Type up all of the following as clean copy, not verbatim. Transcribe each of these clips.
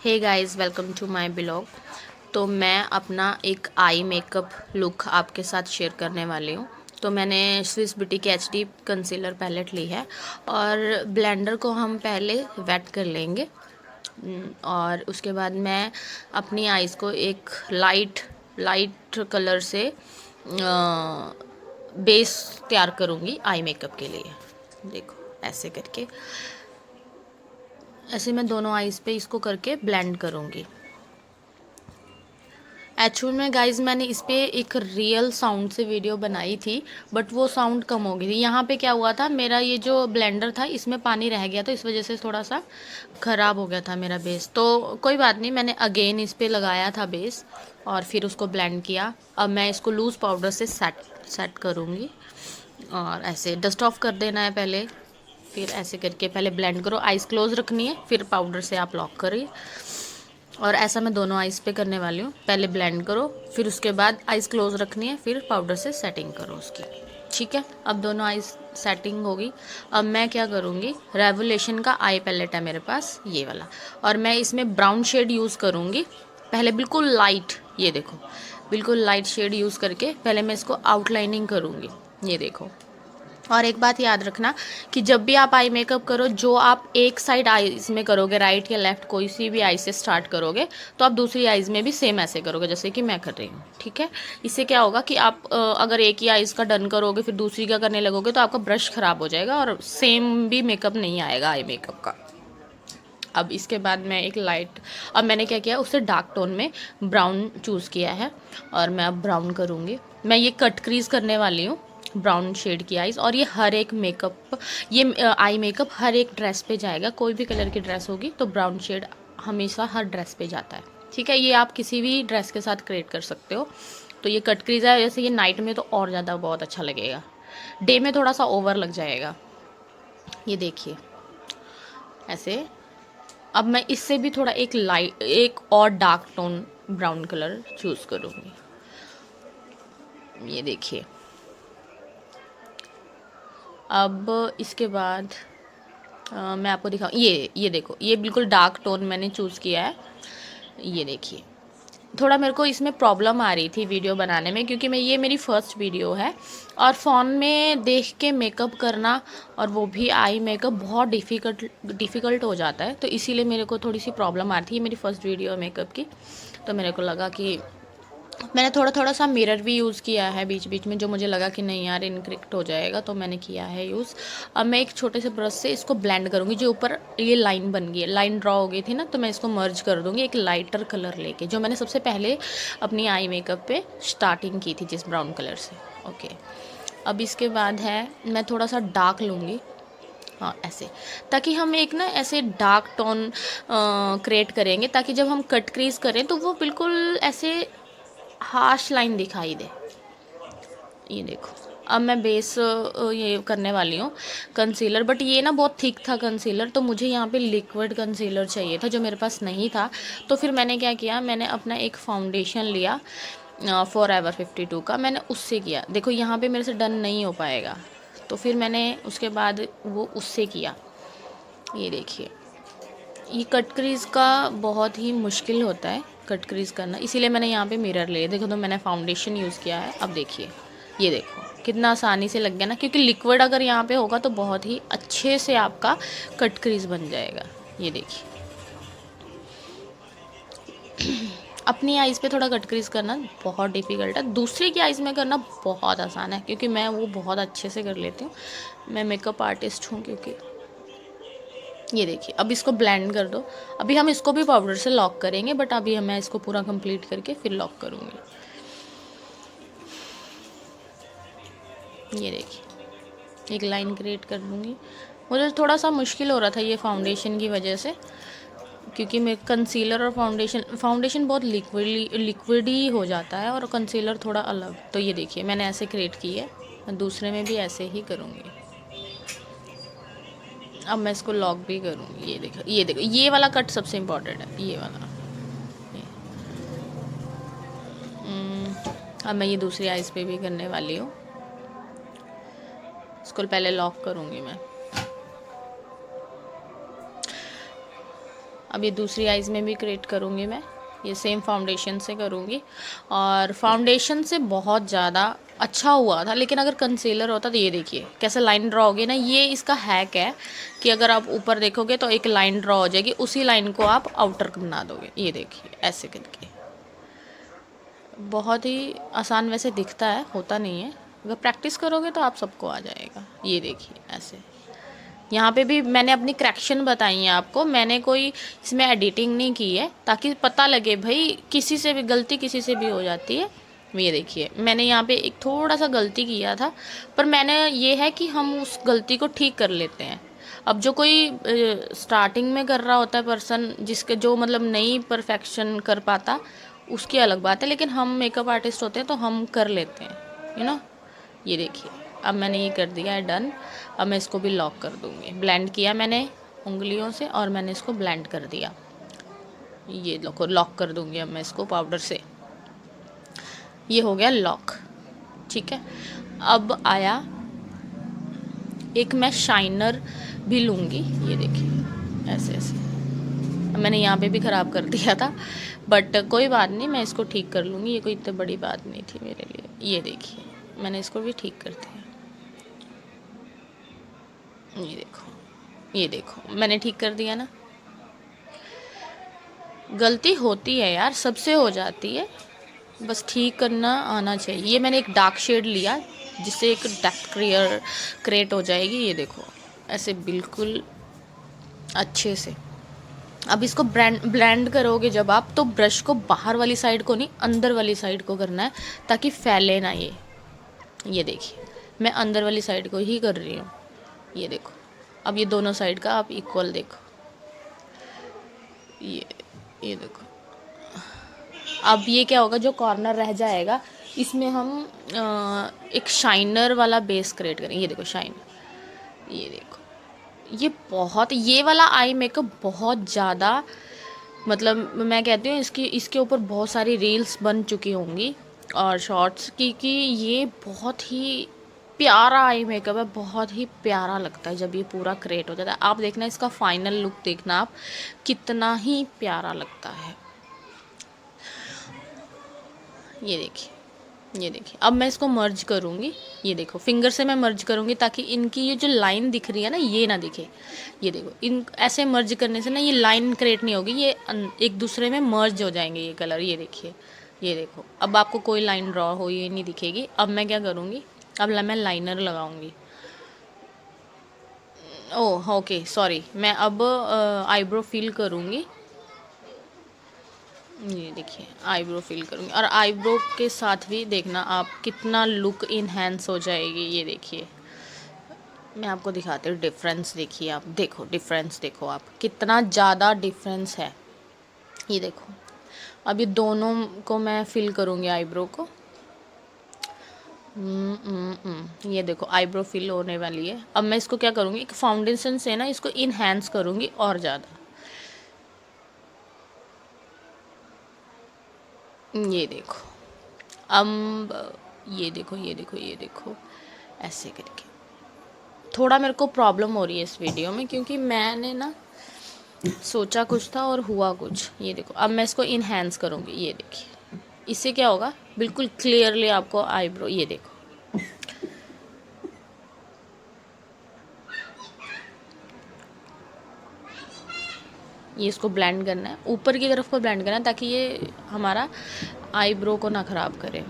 Hey guys, welcome to my blog. तो मैं अपना एक आई मेकअप लुक आपके साथ शेयर करने वाली हूँ। तो मैंने स्विस ब्यूटी की HD कंसीलर पैलेट ली है और ब्लेंडर को हम पहले वेट कर लेंगे। और उसके बाद मैं अपनी आइज़ को एक लाइट कलर से बेस तैयार करूँगी आई मेकअप के लिए। देखो ऐसे करके, ऐसे मैं दोनों आइज़ पे इसको करके ब्लेंड करूँगी। एक्चुअल में गाइज मैंने इस पर एक रियल साउंड से वीडियो बनाई थी, बट वो साउंड कम हो गई थी। यहाँ पे क्या हुआ था, मेरा ये जो ब्लेंडर था इसमें पानी रह गया, तो इस वजह से थोड़ा सा ख़राब हो गया था मेरा बेस। तो कोई बात नहीं, मैंने अगेन इस पर लगाया था बेस और फिर उसको ब्लेंड किया। अब मैं इसको लूज़ पाउडर से सेट करूँगी और ऐसे डस्ट ऑफ कर देना है पहले। फिर ऐसे करके पहले ब्लेंड करो, आइज़ क्लोज रखनी है, फिर पाउडर से आप लॉक करिए। और ऐसा मैं दोनों आइज़ पे करने वाली हूँ। पहले ब्लेंड करो, फिर उसके बाद आइज़ क्लोज रखनी है, फिर पाउडर से सेटिंग करो उसकी। ठीक है, अब दोनों आइज़ सेटिंग होगी। अब मैं क्या करूँगी, रेवोल्यूशन का आई पैलेट है मेरे पास, ये वाला, और मैं इसमें ब्राउन शेड यूज़ करूँगी। पहले बिल्कुल लाइट, ये देखो बिल्कुल लाइट शेड यूज़ करके पहले मैं इसको आउटलाइनिंग करूँगी। ये देखो। और एक बात याद रखना कि जब भी आप आई मेकअप करो, जो आप एक साइड आईज में करोगे, राइट या लेफ्ट कोई सी भी आई से स्टार्ट करोगे, तो आप दूसरी आईज में भी सेम ऐसे करोगे जैसे कि मैं कर रही हूँ। ठीक है, इससे क्या होगा कि आप अगर एक ही आईज का डन करोगे फिर दूसरी का करने लगोगे तो आपका ब्रश ख़राब हो जाएगा और सेम भी मेकअप नहीं आएगा आई मेकअप का। अब इसके बाद मैं एक लाइट, अब मैंने क्या किया, उससे डार्क टोन में ब्राउन चूज़ किया है और मैं अब ब्राउन करूँगी। मैं ये कट क्रीज करने वाली हूँ, ब्राउन शेड की आइज़। और ये हर एक मेकअप, ये आई मेकअप हर एक ड्रेस पे जाएगा। कोई भी कलर की ड्रेस होगी तो ब्राउन शेड हमेशा हर ड्रेस पे जाता है। ठीक है, ये आप किसी भी ड्रेस के साथ क्रिएट कर सकते हो। तो ये कट क्रीज है, जैसे ये नाइट में तो और ज़्यादा बहुत अच्छा लगेगा, डे में थोड़ा सा ओवर लग जाएगा। ये देखिए ऐसे। अब मैं इससे भी थोड़ा एक लाइट, एक और dark tone brown colour choose करूँगी। ये देखिए। अब इसके बाद मैं आपको दिखाऊँ, ये देखो, ये बिल्कुल डार्क टोन मैंने चूज़ किया है। ये देखिए, थोड़ा मेरे को इसमें प्रॉब्लम आ रही थी वीडियो बनाने में, क्योंकि ये मेरी फ़र्स्ट वीडियो है और फ़ोन में देख के मेकअप करना, और वो भी आई मेकअप, बहुत डिफ़िकल्ट हो जाता है। तो इसीलिए मेरे को थोड़ी सी प्रॉब्लम आ रही थी। ये मेरी फ़र्स्ट वीडियो है मेकअप की, तो मेरे को लगा कि मैंने थोड़ा थोड़ा सा मिरर भी यूज़ किया है बीच बीच में, जो मुझे लगा कि नहीं यार इनकरेक्ट हो जाएगा, तो मैंने किया है यूज़। अब मैं एक छोटे से ब्रश से इसको ब्लेंड करूँगी। जो ऊपर ये लाइन बन गई है, लाइन ड्रॉ हो गई थी ना, तो मैं इसको मर्ज कर दूँगी एक लाइटर कलर लेके, जो मैंने सबसे पहले अपनी आई मेकअप पे स्टार्टिंग की थी, जिस ब्राउन कलर से। ओके, अब इसके बाद है मैं थोड़ा सा डार्क लूँगी, हाँ ऐसे, ताकि हम एक ना ऐसे डार्क टोन क्रिएट करेंगे, ताकि जब हम कट क्रीज करें तो वो बिल्कुल ऐसे हार्श लाइन दिखाई दे। ये देखो, अब मैं बेस ये करने वाली हूँ कंसीलर, बट ये ना बहुत थिक था कंसीलर, तो मुझे यहाँ पे लिक्विड कंसीलर चाहिए था जो मेरे पास नहीं था। तो फिर मैंने क्या किया, मैंने अपना एक फाउंडेशन लिया फॉरएवर 52 का, मैंने उससे किया। देखो यहाँ पे मेरे से डन नहीं हो पाएगा, तो फिर मैंने उसके बाद वो उससे किया। ये देखिए, ये कट क्रीज का बहुत ही मुश्किल होता है कट क्रीज करना, इसीलिए मैंने यहाँ पे मिरर ले, देखो तो मैंने फाउंडेशन यूज़ किया है। अब देखिए, ये देखो कितना आसानी से लग गया ना, क्योंकि लिक्विड अगर यहाँ पे होगा तो बहुत ही अच्छे से आपका कट क्रीज बन जाएगा। ये देखिए, अपनी आइज़ पे थोड़ा कट क्रीज करना बहुत डिफ़िकल्ट है, दूसरे की आइज़ में करना बहुत आसान है, क्योंकि मैं वो बहुत अच्छे से कर लेती हूँ। मैं मेकअप आर्टिस्ट हूँ क्योंकि। ये देखिए, अब इसको ब्लेंड कर दो। अभी हम इसको भी पाउडर से लॉक करेंगे, बट अभी मैं इसको पूरा कंप्लीट करके फिर लॉक करूँगी। ये देखिए, एक लाइन क्रिएट कर दूँगी। मुझे थोड़ा सा मुश्किल हो रहा था ये फाउंडेशन की वजह से, क्योंकि मैं कंसीलर और फाउंडेशन बहुत लिक्विड ही हो जाता है, और कंसीलर थोड़ा अलग। तो ये देखिए, मैंने ऐसे क्रिएट की है, मैं दूसरे में भी ऐसे ही करूँगी। अब मैं इसको लॉक भी करूँगी। ये देखो, ये देखो, ये वाला कट सबसे इम्पोर्टेंट है, ये वाला। अब मैं ये दूसरी आइज़ पे भी करने वाली हूँ। इसको पहले लॉक करूँगी मैं। अब ये दूसरी आइज़ में भी क्रिएट करूँगी मैं, ये सेम फाउंडेशन से करूँगी। और फाउंडेशन से बहुत ज़्यादा अच्छा हुआ था, लेकिन अगर कंसीलर होता तो ये देखिए कैसे लाइन ड्रॉ होगी ना। ये इसका हैक है कि अगर आप ऊपर देखोगे तो एक लाइन ड्रॉ हो जाएगी, उसी लाइन को आप आउटर बना दोगे। ये देखिए ऐसे करके, बहुत ही आसान वैसे दिखता है, होता नहीं है। अगर प्रैक्टिस करोगे तो आप सबको आ जाएगा। ये देखिए ऐसे। यहाँ पे भी मैंने अपनी करेक्शन बताई है आपको, मैंने कोई इसमें एडिटिंग नहीं की है, ताकि पता लगे भाई किसी से भी गलती किसी से भी हो जाती है। ये देखिए मैंने यहाँ पे एक थोड़ा सा गलती किया था, पर मैंने ये है कि हम उस गलती को ठीक कर लेते हैं। अब जो कोई स्टार्टिंग में कर रहा होता है पर्सन, जिसके जो मतलब नहीं परफेक्शन कर पाता, उसकी अलग बात है, लेकिन हम मेकअप आर्टिस्ट होते हैं तो हम कर लेते हैं, यू नो। ये देखिए अब मैंने ये कर दिया है डन। अब मैं इसको भी लॉक कर दूँगी। ब्लेंड किया मैंने उंगलियों से और मैंने इसको ब्लेंड कर दिया। ये लॉक कर दूँगी अब मैं इसको पाउडर से। ये हो गया लॉक, ठीक है। अब आया एक मैं शाइनर भी लूँगी। ये देखिए ऐसे ऐसे। मैंने यहाँ पे भी ख़राब कर दिया था, बट कोई बात नहीं, मैं इसको ठीक कर लूँगी। ये कोई इतनी बड़ी बात नहीं थी मेरे लिए। ये देखिए मैंने इसको भी ठीक कर दिया। ये देखो, ये देखो मैंने ठीक कर दिया ना। गलती होती है यार, सबसे हो जाती है, बस ठीक करना आना चाहिए। ये मैंने एक डार्क शेड लिया जिससे एक डेप्थ क्रिएट हो जाएगी। ये देखो ऐसे बिल्कुल अच्छे से। अब इसको ब्लेंड करोगे जब आप, तो ब्रश को बाहर वाली साइड को नहीं, अंदर वाली साइड को करना है, ताकि फैले ना ये देखिए मैं अंदर वाली साइड को ही कर रही हूँ। ये देखो अब ये दोनों साइड का आप इक्वल देखो। ये देखो अब ये क्या होगा, जो कॉर्नर रह जाएगा इसमें हम एक शाइनर वाला बेस क्रिएट करेंगे। ये देखो शाइनर, ये देखो ये बहुत, ये वाला आई मेकअप बहुत ज़्यादा, मतलब मैं कहती हूँ इसके ऊपर बहुत सारी रील्स बन चुकी होंगी और शॉर्ट्स की, कि ये बहुत ही प्यारा आई मेकअप है। बहुत ही प्यारा लगता है जब ये पूरा क्रिएट हो जाता है। आप देखना इसका फाइनल लुक, देखना आप कितना ही प्यारा लगता है। ये देखिए, ये देखिए अब मैं इसको मर्ज करूँगी। ये देखो फिंगर से मैं मर्ज करूँगी ताकि इनकी ये जो लाइन दिख रही है ना, ये ना दिखे। ये देखो इन ऐसे मर्ज करने से ना ये लाइन क्रिएट नहीं होगी, ये एक दूसरे में मर्ज हो जाएंगे ये कलर। ये देखिए, ये देखो अब आपको कोई लाइन ड्रॉ हो ये नहीं दिखेगी। अब मैं क्या करूँगी, अब मैं लाइनर लगाऊँगी। ओह ओके सॉरी, मैं अब आईब्रो फिल करूँगी। ये देखिए आईब्रो फिल करूँगी, और आईब्रो के साथ भी देखना आप कितना लुक इन्हेंस हो जाएगी। ये देखिए मैं आपको दिखाती हूँ डिफरेंस। देखिए आप, देखो डिफरेंस, देखो आप कितना ज़्यादा डिफरेंस है। ये देखो अब ये दोनों को मैं फिल करूँगी आईब्रो को। ये देखो आईब्रो फिल होने वाली है। अब मैं इसको क्या करूँगी, एक फाउंडेशन से ना इसको इन्हेंस करूँगी और ज़्यादा। ये देखो अब ये देखो, ये देखो, ये देखो ऐसे करके। थोड़ा मेरे को प्रॉब्लम हो रही है इस वीडियो में, क्योंकि मैंने ना सोचा कुछ था और हुआ कुछ। ये देखो अब मैं इसको इन्हेंस करूँगी। ये देखिए इससे क्या होगा, बिल्कुल क्लियरली आपको आईब्रो, ये देखो ये इसको ब्लेंड करना है, ऊपर की तरफ को ब्लेंड करना है, ताकि ये हमारा आईब्रो को ना ख़राब करे।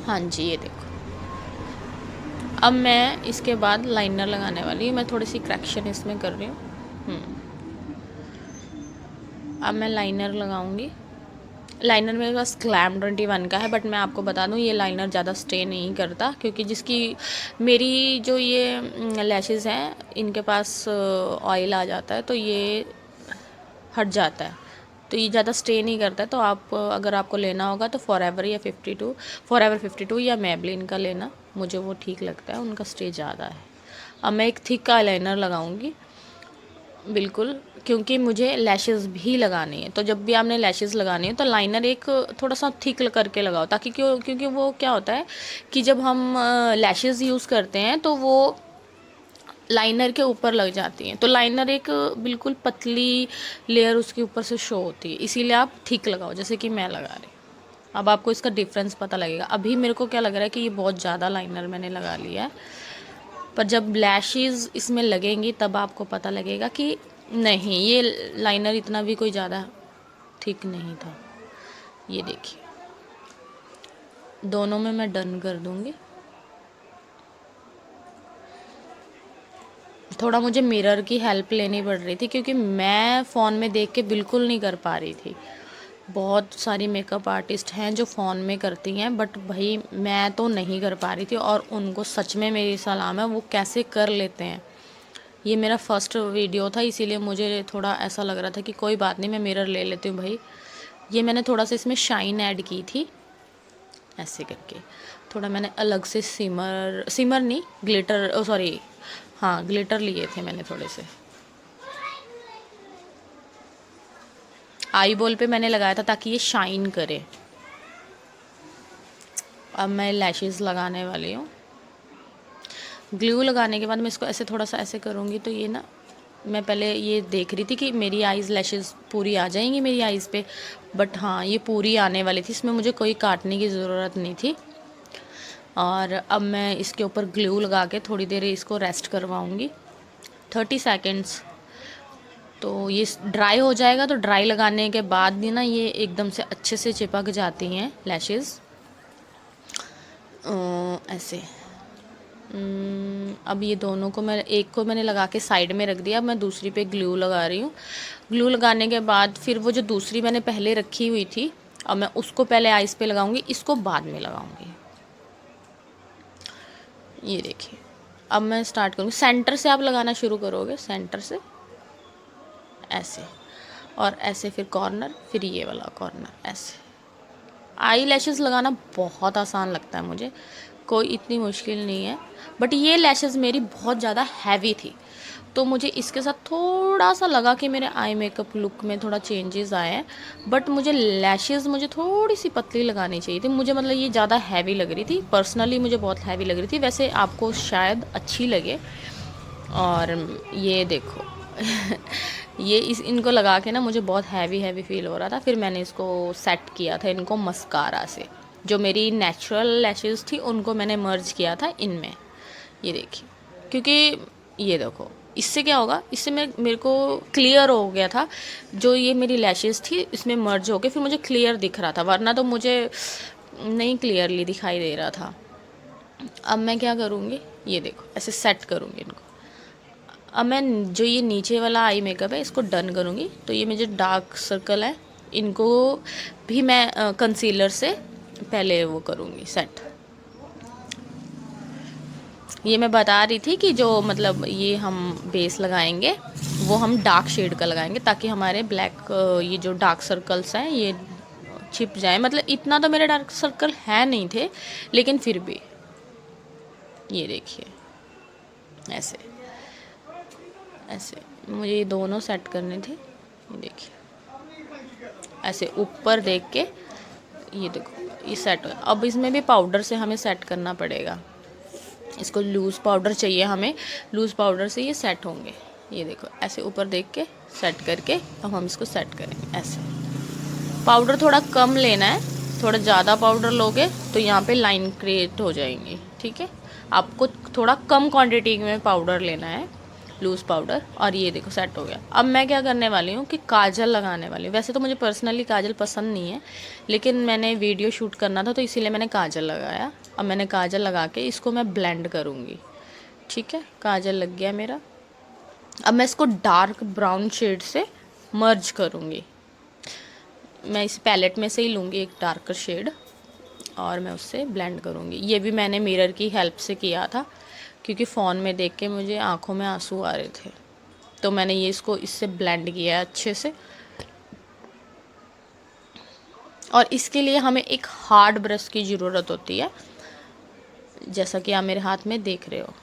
हाँ जी ये देखो। अब मैं इसके बाद लाइनर लगाने वाली हूँ। मैं थोड़ी सी करेक्शन इसमें कर रही हूँ। अब मैं लाइनर लगाऊंगी। लाइनर मेरे पास ग्लैम 21 का है, बट मैं आपको बता दूं ये लाइनर ज़्यादा स्टे नहीं करता, क्योंकि जिसकी मेरी जो ये लैशेज़ हैं इनके पास ऑयल आ जाता है तो ये हट जाता है, तो ये ज़्यादा स्टे नहीं करता है। तो आप अगर आपको लेना होगा तो फॉरएवर या 52 या मैबलिन का लेना, मुझे वो ठीक लगता है, उनका स्टे ज़्यादा है। अब मैं एक थिक आईलाइनर लगाऊंगी बिल्कुल, क्योंकि मुझे लैशेज़ भी लगानी है। तो जब भी आपने लैशेज़ लगानी है तो लाइनर एक थोड़ा सा थिक करके लगाओ, ताकि क्योंकि वो क्या होता है कि जब हम लैशेज़ यूज़ करते हैं तो वो लाइनर के ऊपर लग जाती हैं, तो लाइनर एक बिल्कुल पतली लेयर उसके ऊपर से शो होती है, इसीलिए आप थिक लगाओ जैसे कि मैं लगा रही। अब आपको इसका डिफरेंस पता लगेगा। अभी मेरे को क्या लग रहा है कि ये बहुत ज़्यादा लाइनर मैंने लगा लिया है, पर जब लैशेज़ इसमें लगेंगी तब आपको पता लगेगा कि नहीं, ये लाइनर इतना भी कोई ज़्यादा थिक नहीं था। ये देखिए, दोनों में मैं डन कर दूँगी। थोड़ा मुझे मिरर की हेल्प लेनी पड़ रही थी क्योंकि मैं फ़ोन में देख के बिल्कुल नहीं कर पा रही थी। बहुत सारी मेकअप आर्टिस्ट हैं जो फ़ोन में करती हैं, बट भाई मैं तो नहीं कर पा रही थी, और उनको सच में मेरी सलाम है, वो कैसे कर लेते हैं। ये मेरा फर्स्ट वीडियो था, इसीलिए मुझे थोड़ा ऐसा लग रहा था कि कोई बात नहीं, मैं मिरर ले लेती हूँ भाई। ये मैंने थोड़ा सा इसमें शाइन ऐड की थी, ऐसे करके थोड़ा मैंने अलग से सिमर नहीं, ग्लिटर, सॉरी, हाँ ग्लिटर लिए थे मैंने थोड़े से। आई बॉल पे मैंने लगाया था ताकि ये शाइन करे। अब मैं लैशेस लगाने वाली हूँ। ग्लू लगाने के बाद मैं इसको ऐसे थोड़ा सा ऐसे करूँगी, तो ये ना, मैं पहले ये देख रही थी कि मेरी आइज़ लैशेस पूरी आ जाएंगी मेरी आइज़ पे, बट हाँ ये पूरी आने वाली थी, इसमें मुझे कोई काटने की ज़रूरत नहीं थी। और अब मैं इसके ऊपर ग्लू लगा के थोड़ी देर इसको रेस्ट करवाऊँगी, 30 सेकेंड्स। तो ये ड्राई हो जाएगा, तो ड्राई लगाने के बाद भी ना ये एकदम से अच्छे से चिपक जाती हैं लैशेस ऐसे। अब ये दोनों को मैं, एक को मैंने लगा के साइड में रख दिया, अब मैं दूसरी पे ग्लू लगा रही हूँ। ग्लू लगाने के बाद फिर वो जो दूसरी मैंने पहले रखी हुई थी, अब मैं उसको पहले आइज़ पे लगाऊंगी, इसको बाद में लगाऊंगी। ये देखिए, अब मैं स्टार्ट करूँगी। सेंटर से आप लगाना शुरू करोगे, सेंटर से ऐसे, और ऐसे फिर कॉर्नर, फिर ये वाला कॉर्नर ऐसे। आई लैशेज़ लगाना बहुत आसान लगता है मुझे, कोई इतनी मुश्किल नहीं है। बट ये लैशेज़ मेरी बहुत ज़्यादा हैवी थी, तो मुझे इसके साथ थोड़ा सा लगा कि मेरे आई मेकअप लुक में थोड़ा चेंजेस आए हैं। बट मुझे लैशेज़ मुझे थोड़ी सी पतली लगानी चाहिए थी, मुझे मतलब ये ज़्यादा हैवी लग रही थी, पर्सनली मुझे बहुत हैवी लग रही थी। वैसे आपको शायद अच्छी लगे। और ये देखो ये इनको लगा के ना मुझे बहुत हैवी हैवी फील हो रहा था। फिर मैंने इसको सेट किया था इनको मस्कारा से, जो मेरी नेचुरल लैशेज़ थी उनको मैंने मर्ज किया था इनमें। ये देखिए, क्योंकि ये देखो इससे क्या होगा, इससे मेरे को क्लियर हो गया था, जो ये मेरी लैशेज़ थी इसमें मर्ज हो के फिर मुझे क्लियर दिख रहा था, वरना तो मुझे नहीं क्लियरली दिखाई दे रहा था। अब मैं क्या करूँगी, ये देखो ऐसे सेट करूँगी इनको। अब मैं जो ये नीचे वाला आई मेकअप है इसको डन करूँगी। तो ये मेरे डार्क सर्कल है, इनको भी मैं कंसीलर से पहले वो करूँगी सेट। ये मैं बता रही थी कि जो मतलब ये हम बेस लगाएंगे वो हम डार्क शेड का लगाएंगे, ताकि हमारे ब्लैक ये जो डार्क सर्कल्स हैं ये छिप जाए। मतलब इतना तो मेरे डार्क सर्कल है नहीं थे, लेकिन फिर भी ये देखिए ऐसे ऐसे मुझे ये दोनों सेट करने थे। ये देखिए ऐसे ऊपर देख के, ये देखो ये सेट हो। अब इसमें भी पाउडर से हमें सेट करना पड़ेगा, इसको लूज़ पाउडर चाहिए हमें, लूज़ पाउडर से ये सेट होंगे। ये देखो ऐसे ऊपर देख के सेट करके अब हम इसको सेट करेंगे ऐसे। पाउडर थोड़ा कम लेना है, थोड़ा ज़्यादा पाउडर लोगे तो यहाँ पे लाइन क्रिएट हो जाएंगी, ठीक है। आपको थोड़ा कम क्वांटिटी में पाउडर लेना है, लूज़ पाउडर। और ये देखो सेट हो गया। अब मैं क्या करने वाली हूँ कि काजल लगाने वाली हूँ। वैसे तो मुझे पर्सनली काजल पसंद नहीं है, लेकिन मैंने वीडियो शूट करना था तो इसीलिए मैंने काजल लगाया। अब मैंने काजल लगा के इसको मैं ब्लेंड करूँगी, ठीक है। काजल लग गया मेरा। अब मैं इसको डार्क ब्राउन शेड से मर्ज करूँगी। मैं इस पैलेट में से ही लूँगी एक डार्कर शेड और मैं उससे ब्लेंड करूँगी। ये भी मैंने मिरर की हेल्प से किया था, क्योंकि फ़ोन में देख के मुझे आँखों में आंसू आ रहे थे, तो मैंने ये इसको इससे ब्लेंड किया अच्छे से। और इसके लिए हमें एक हार्ड ब्रश की ज़रूरत होती है, जैसा कि आप मेरे हाथ में देख रहे हो।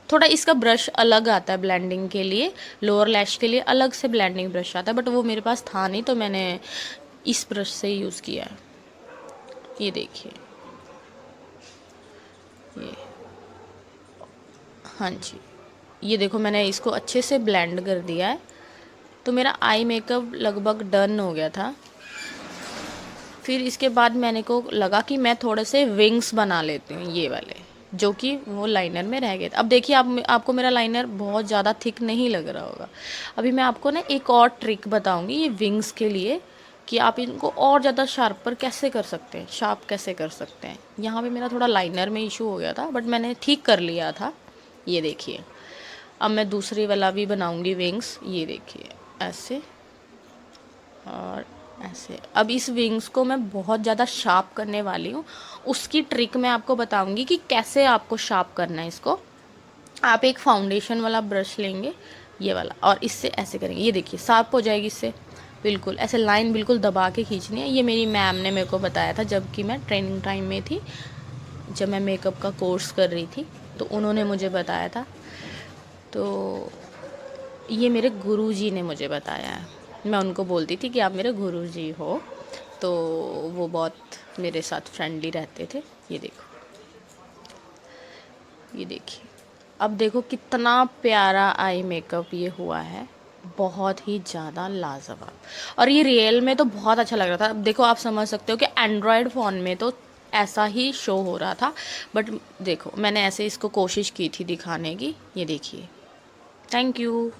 थोड़ा इसका ब्रश अलग आता है ब्लेंडिंग के लिए, लोअर लैश के लिए अलग से ब्लेंडिंग ब्रश आता है, बट वो मेरे पास था नहीं तो मैंने इस ब्रश से यूज़ किया है। ये देखिए ये, हाँ जी। ये देखो मैंने इसको अच्छे से ब्लेंड कर दिया है। तो मेरा आई मेकअप लगभग डन हो गया था। फिर इसके बाद मैंने को लगा कि मैं थोड़े से विंग्स बना लेती हूँ, ये वाले जो कि वो लाइनर में रह गए थे। अब देखिए आपको मेरा लाइनर बहुत ज़्यादा थिक नहीं लग रहा होगा। अभी मैं आपको ना एक और ट्रिक बताऊँगी ये विंग्स के लिए, कि आप इनको और ज़्यादा शार्पर कैसे कर सकते हैं, शार्प कैसे कर सकते हैं। यहाँ पे मेरा थोड़ा लाइनर में इशू हो गया था, बट मैंने ठीक कर लिया था। ये देखिए, अब मैं दूसरी वाला भी बनाऊँगी विंग्स। ये देखिए ऐसे और ऐसे। अब इस विंग्स को मैं बहुत ज़्यादा शार्प करने वाली हूँ। उसकी ट्रिक मैं आपको बताऊंगी कि कैसे आपको शार्प करना है इसको। आप एक फाउंडेशन वाला ब्रश लेंगे, ये वाला, और इससे ऐसे करेंगे। ये देखिए शार्प हो जाएगी इससे। बिल्कुल ऐसे लाइन बिल्कुल दबा के खींचनी है। ये मेरी मैम ने मेरे को बताया था जब कि मैं ट्रेनिंग टाइम में थी, जब मैं मेकअप का कोर्स कर रही थी, तो उन्होंने मुझे बताया था। तो ये मेरे गुरुजी ने मुझे बताया है। मैं उनको बोलती थी कि आप मेरे गुरुजी हो, तो वो बहुत मेरे साथ फ्रेंडली रहते थे। ये देखो, ये देखिए, अब देखो कितना प्यारा आई मेकअप ये हुआ है, बहुत ही ज़्यादा लाजवाब। और ये रियल में तो बहुत अच्छा लग रहा था। अब देखो आप समझ सकते हो कि एंड्रॉयड फ़ोन में तो ऐसा ही शो हो रहा था, बट देखो मैंने ऐसे इसको कोशिश की थी दिखाने की। ये देखिए। Thank you.